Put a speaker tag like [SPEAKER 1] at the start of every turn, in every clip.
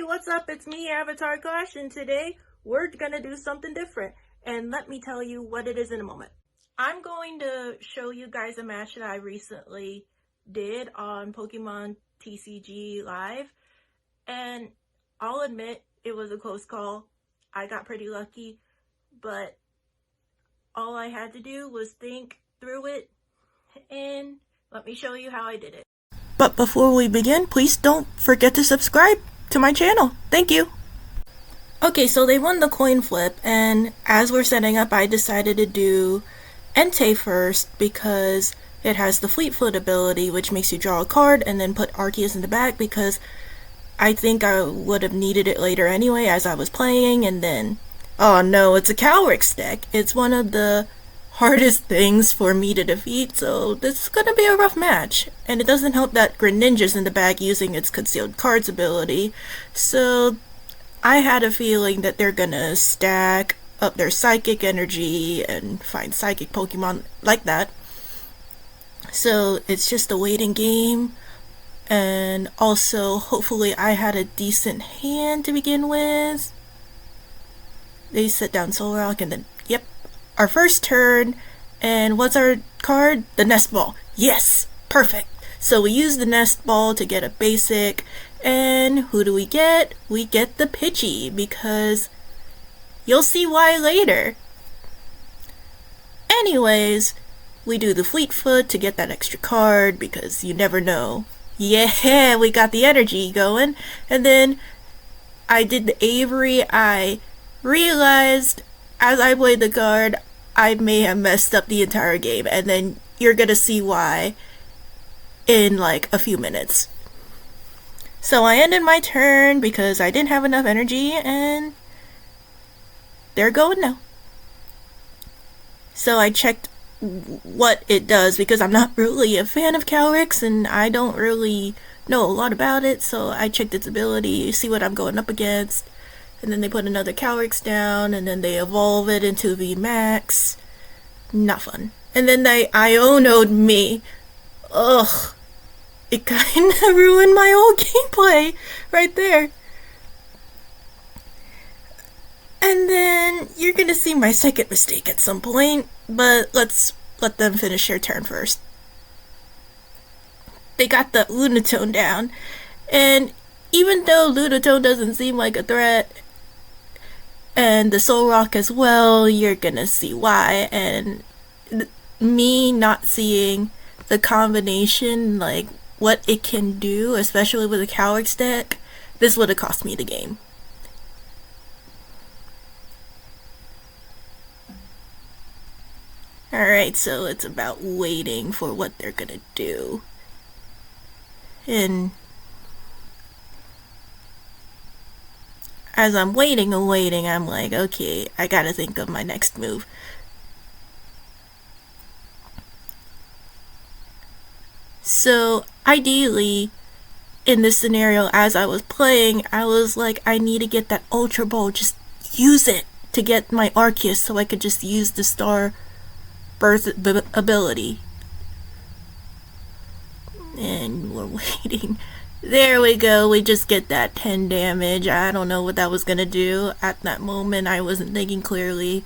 [SPEAKER 1] what's up? It's me, Avatar Klash, and today we're gonna do something different. And let me tell you what it is in a moment. I'm going to show you guys a match that I recently did on Pokemon TCG Live. And I'll admit it was a close call. I got pretty lucky, but all I had to do was think through it, and let me show you how I did it. But before we begin, please don't forget to subscribe to my channel. Thank you. Okay, so they won the coin flip, and as we're setting up, I decided to do Entei first because it has the Fleet Foot ability, which makes you draw a card and then put Arceus in the back, because I think I would have needed it later anyway as I was playing. And then, oh no, it's a Calyrex deck. It's one of the hardest things for me to defeat, so this is gonna be a rough match. And it doesn't help that Greninja's in the back using its Concealed Cards ability, so I had a feeling that they're gonna stack up their psychic energy and find psychic Pokemon like that. So it's just a waiting game, and also hopefully I had a decent hand to begin with. They set down Solrock, and then, yep, our first turn. And what's our card? The Nest Ball. Yes! Perfect! So we use the Nest Ball to get a basic, and who do we get? We get the Pidgey, because you'll see why later. Anyways, we do the Fleet Foot to get that extra card, because you never know. Yeah, we got the energy going. And then I did the Avery. I realized as I played the card, I may have messed up the entire game, and then you're gonna see why in like a few minutes. So I ended my turn because I didn't have enough energy, and they're going now. So I checked what it does, because I'm not really a fan of Calyrex and I don't really know a lot about it, so I checked its ability, see what I'm going up against. And then they put another Calyrex down, and then they evolve it into VMAX. Not fun. And then they Iono'd me. Ugh. It kind of ruined my whole gameplay right there. And then you're gonna see my second mistake at some point, but let's let them finish their turn first. They got the Lunatone down, and even though Lunatone doesn't seem like a threat, and the Solrock as well, you're gonna see why. And me not seeing the combination, like what it can do, especially with a Calyrex deck, this would have cost me the game. Alright, so it's about waiting for what they're gonna do. And as I'm waiting, I'm like, okay, I gotta think of my next move. So, ideally, in this scenario, as I was playing, I was like, I need to get that Ultra Ball, just use it to get my Arceus so I could just use the Star Burst ability. And we're waiting. There we go, we just get that 10 damage. I don't know what that was gonna do. At that moment, I wasn't thinking clearly.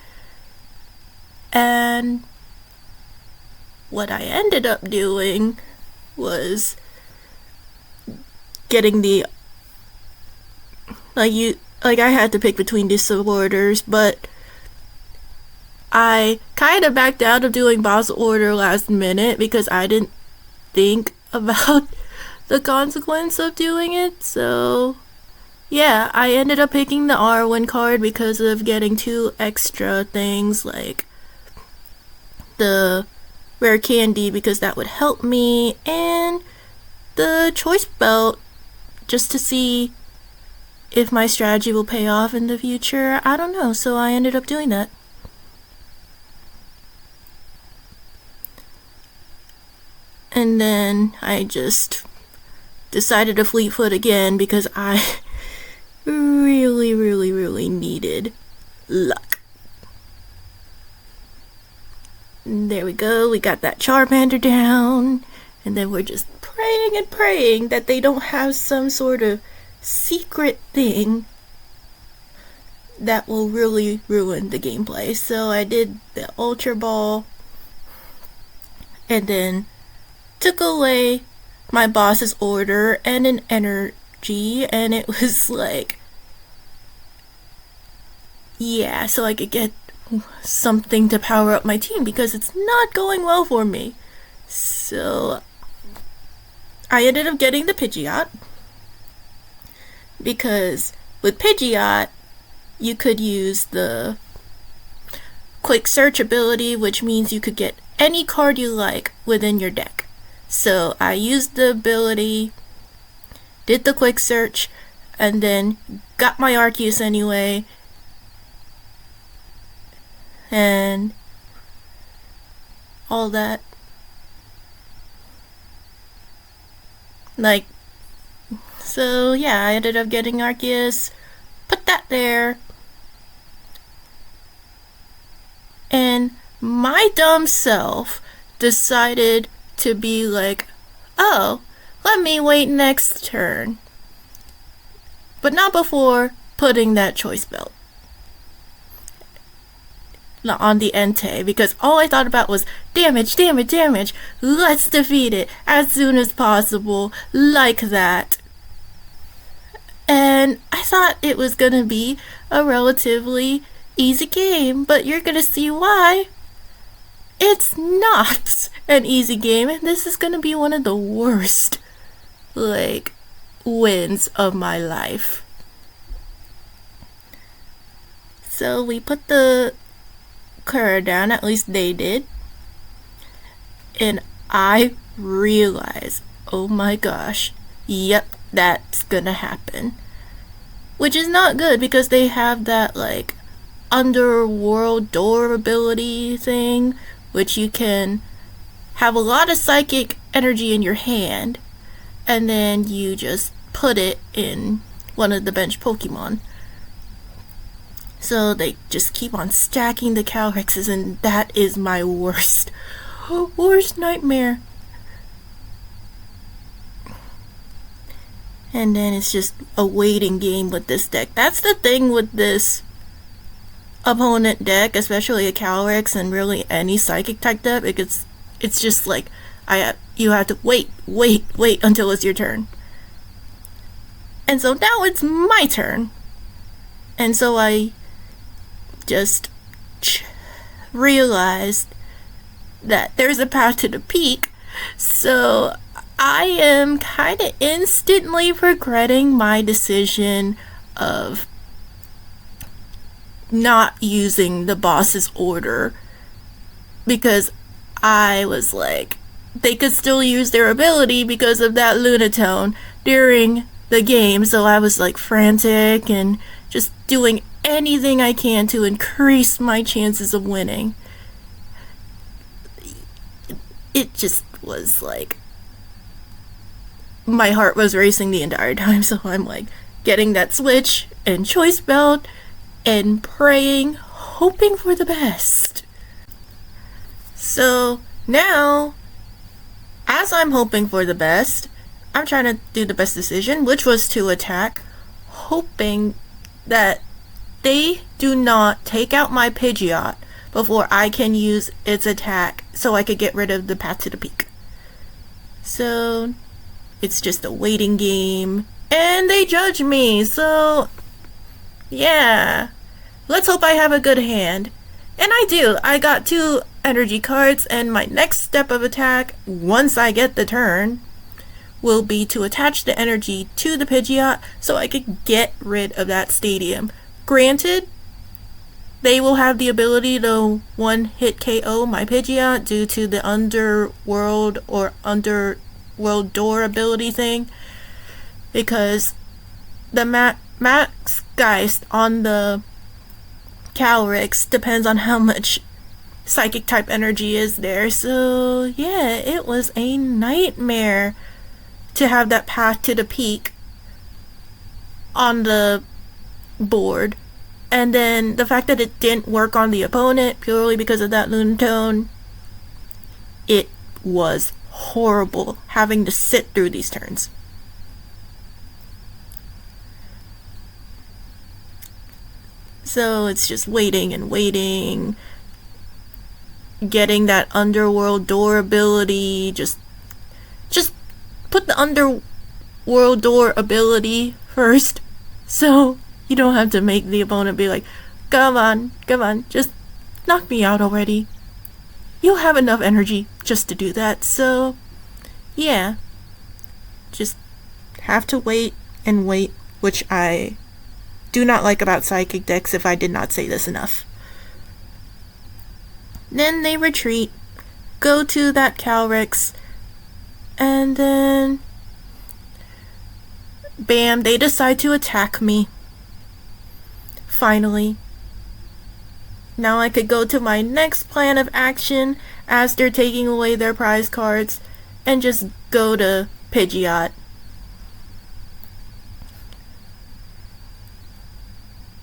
[SPEAKER 1] And what I ended up doing was getting the... I had to pick between these supporters, but I kind of backed out of doing boss order last minute because I didn't think about the consequence of doing it. So yeah, I ended up picking the Arwen card because of getting 2 extra things, like the rare candy, because that would help me, and the choice belt, just to see if my strategy will pay off in the future. I don't know, so I ended up doing that. And then I just decided to Fleet Foot again because I really needed luck. There we go, we got that Charmander down, and then we're just praying and praying that they don't have some sort of secret thing that will really ruin the gameplay. So I did the Ultra Ball and then took away my boss's order and an energy, and it was like, yeah, so I could get something to power up my team because it's not going well for me. So I ended up getting the Pidgeot because with Pidgeot you could use the quick search ability, which means you could get any card you like within your deck. So I used the ability, did the quick search, and then got my Arceus anyway, and all that. Like, so yeah, I ended up getting Arceus, put that there, and my dumb self decided to be like, oh, let me wait next turn. But not before putting that choice belt on the Entei, because all I thought about was damage, damage, damage. Let's defeat it as soon as possible, like that. And I thought it was gonna be a relatively easy game, but you're gonna see why. It's not an easy game, and this is gonna be one of the worst, like, wins of my life. So we put the card down, at least they did, and I realized, oh my gosh, yep, that's gonna happen. Which is not good because they have that, like, underworld door ability thing, which you can have a lot of psychic energy in your hand, and then you just put it in one of the bench Pokemon. So they just keep on stacking the Calyrexes, and that is my worst nightmare. And then it's just a waiting game with this deck. That's the thing with this opponent deck, especially a Calyrex and really any psychic type deck, because it's just like you have to wait until it's your turn. And so now it's my turn, and so I just realized that there's a path to the peak. So I am kind of instantly regretting my decision of not using the boss's order, because I was like, they could still use their ability because of that Lunatone during the game. So I was like frantic and just doing anything I can to increase my chances of winning. It just was like, my heart was racing the entire time. So I'm like getting that switch and choice belt and praying, hoping for the best. So now, as I'm hoping for the best, I'm trying to do the best decision, which was to attack, hoping that they do not take out my Pidgeot before I can use its attack so I could get rid of the path to the peak. So it's just a waiting game, and they judge me, so yeah, let's hope I have a good hand. And I do. I got 2 energy cards, and my next step of attack, once I get the turn, will be to attach the energy to the Pidgeot so I could get rid of that stadium. Granted, they will have the ability to one-hit KO my Pidgeot due to the underworld door ability thing, because the max Geist on the Calyrex depends on how much psychic type energy is there. So yeah, it was a nightmare to have that path to the peak on the board, and then the fact that it didn't work on the opponent purely because of that Lunatone, it was horrible having to sit through these turns. So it's just waiting and waiting, getting that underworld door ability. Just put the underworld door ability first, so you don't have to make the opponent be like, come on, just knock me out already. You have enough energy just to do that, so yeah. Just have to wait and wait, which I do not like about psychic decks if I did not say this enough. Then they retreat, go to that Calyrex, and then bam, they decide to attack me. Finally. Now I could go to my next plan of action as they're taking away their prize cards and just go to Pidgeot.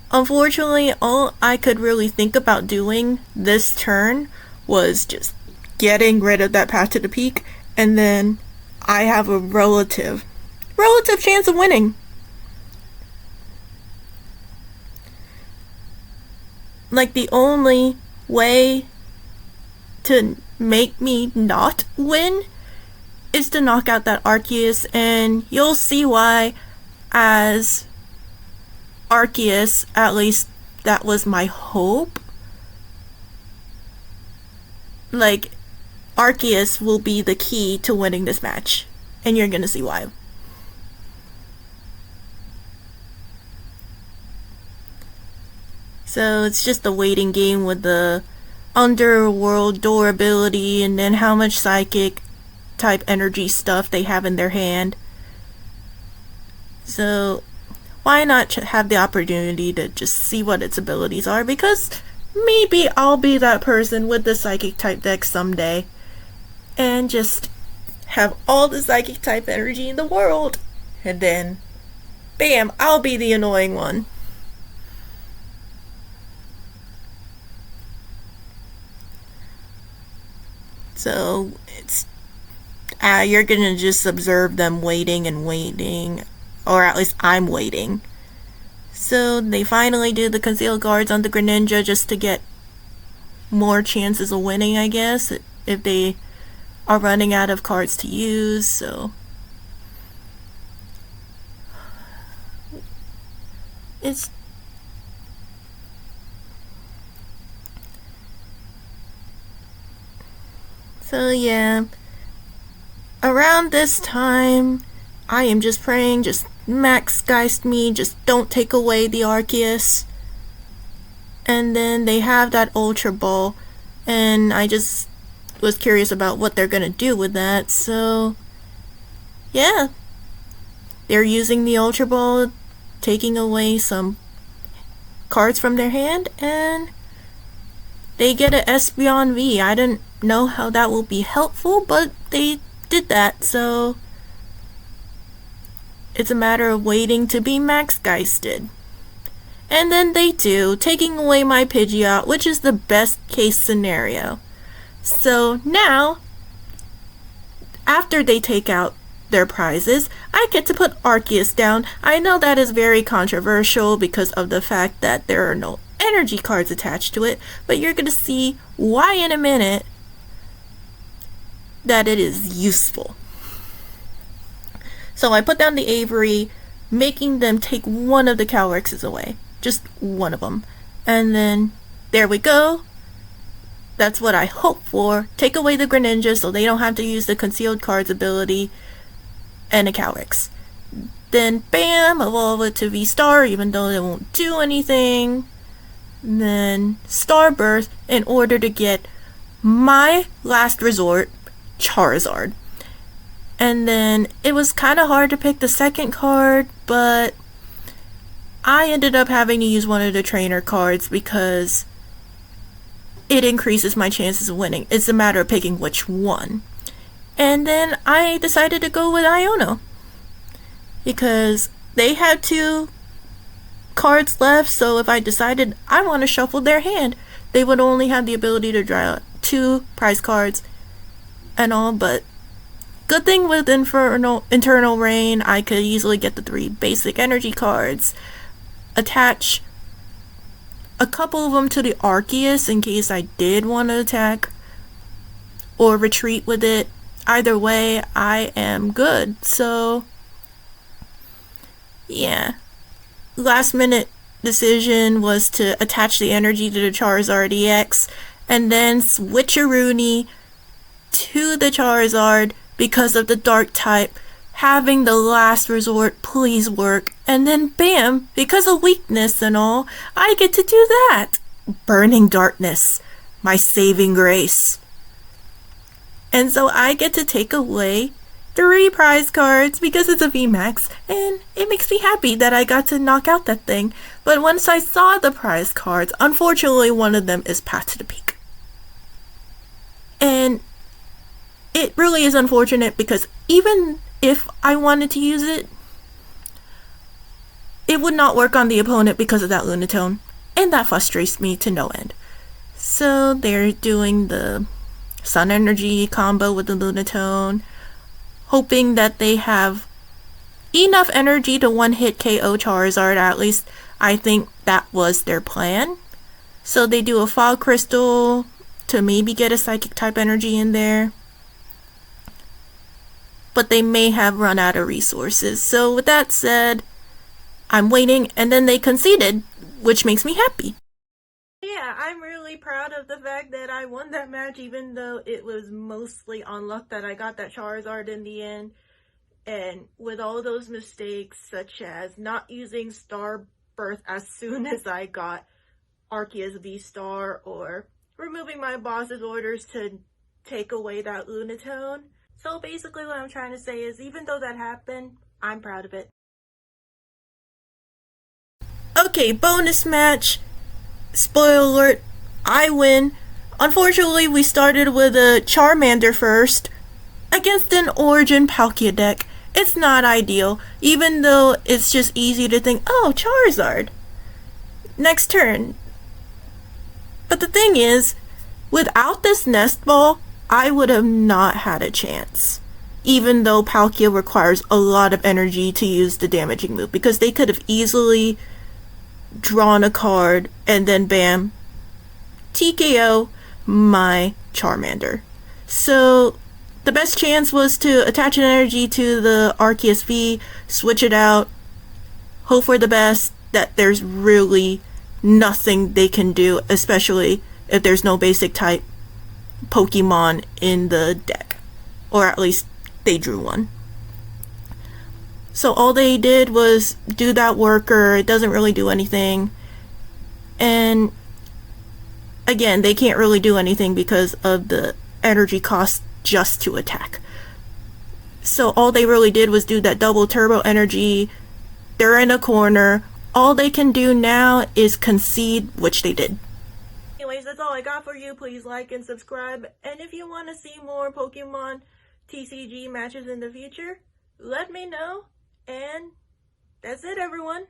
[SPEAKER 1] Unfortunately, all I could really think about doing this turn was just getting rid of that Path to the Peak, and then I have a relative chance of winning. Like, the only way to make me not win is to knock out that Arceus, and you'll see why. As Arceus, at least that was my hope. Like, Arceus will be the key to winning this match, and you're gonna see why. So it's just a waiting game with the underworld door ability, and then how much psychic type energy stuff they have in their hand. So why not have the opportunity to just see what its abilities are, because maybe I'll be that person with the psychic type deck someday and just have all the psychic type energy in the world, and then bam, I'll be the annoying one. So it's you're gonna just observe them waiting and waiting, or at least I'm waiting. So they finally do the concealed guards on the Greninja just to get more chances of winning, I guess, if they are running out of cards to use. So it's so yeah, around this time I am just praying, just max geist me, just don't take away the Arceus. And then they have that Ultra Ball, and I just was curious about what they're gonna do with that. So yeah, they're using the Ultra Ball, taking away some cards from their hand, and they get a Espeon V. I didn't know how that will be helpful, but they did that, so it's a matter of waiting to be max geisted. And then they do, taking away my Pidgeot, which is the best case scenario. So now, after they take out their prizes, I get to put Arceus down. I know that is very controversial because of the fact that there are no energy cards attached to it, but you're gonna see why in a minute that it is useful. So I put down the Avery, making them take one of the Calyrexes away. Just one of them. And then, there we go. That's what I hope for. Take away the Greninja so they don't have to use the Concealed Cards ability and a Calyrex. Then, bam, evolve it to V-Star, even though it won't do anything. And then, Starbirth in order to get my last resort, Charizard. And then it was kind of hard to pick the second card, but I ended up having to use one of the trainer cards because it increases my chances of winning. It's a matter of picking which one. And then I decided to go with Iono because they had 2 cards left, so if I decided I want to shuffle their hand, they would only have the ability to draw 2 prize cards and all. But good thing with Internal Rain, I could easily get the 3 basic energy cards, attach a couple of them to the Arceus in case I did want to attack or retreat with it. Either way, I am good. So, yeah. Last minute decision was to attach the energy to the Charizard Ex and then switcheroony to the Charizard because of the dark type, having the last resort please work, and then bam, because of weakness and all, I get to do that. Burning Darkness, my saving grace. And so I get to take away 3 prize cards because it's a VMAX, and it makes me happy that I got to knock out that thing. But once I saw the prize cards, unfortunately one of them is Path to the Peak. And it really is unfortunate because even if I wanted to use it, it would not work on the opponent because of that Lunatone, and that frustrates me to no end. So they're doing the Sun Energy combo with the Lunatone, hoping that they have enough energy to one-hit KO Charizard. At least I think that was their plan. So they do a Fog Crystal to maybe get a Psychic type energy in there. But they may have run out of resources. So with that said, I'm waiting, and then they conceded, which makes me happy. Yeah, I'm really proud of the fact that I won that match, even though it was mostly on luck that I got that Charizard in the end. And with all those mistakes, such as not using Star Birth as soon as I got Arceus V-Star, or removing my boss's orders to take away that Lunatone. So basically what I'm trying to say is, even though that happened, I'm proud of it. Okay, bonus match. Spoiler alert, I win. Unfortunately, we started with a Charmander first against an Origin Palkia deck. It's not ideal, even though it's just easy to think, oh, Charizard. Next turn. But the thing is, without this Nest Ball, I would have not had a chance. Even though Palkia requires a lot of energy to use the damaging move, because they could have easily drawn a card and then bam, TKO my Charmander. So the best chance was to attach an energy to the Arceus V, switch it out, hope for the best, that there's really nothing they can do, especially if there's no basic type Pokemon in the deck, or at least they drew one. So all they did was do that worker. It doesn't really do anything, and again, they can't really do anything because of the energy cost just to attack. So all they really did was do that double turbo energy. They're in a corner. All they can do now is concede, which they did. Anyways, that's all I got for you. Please like and subscribe. And if you want to see more Pokemon TCG matches in the future, let me know. And that's it, everyone.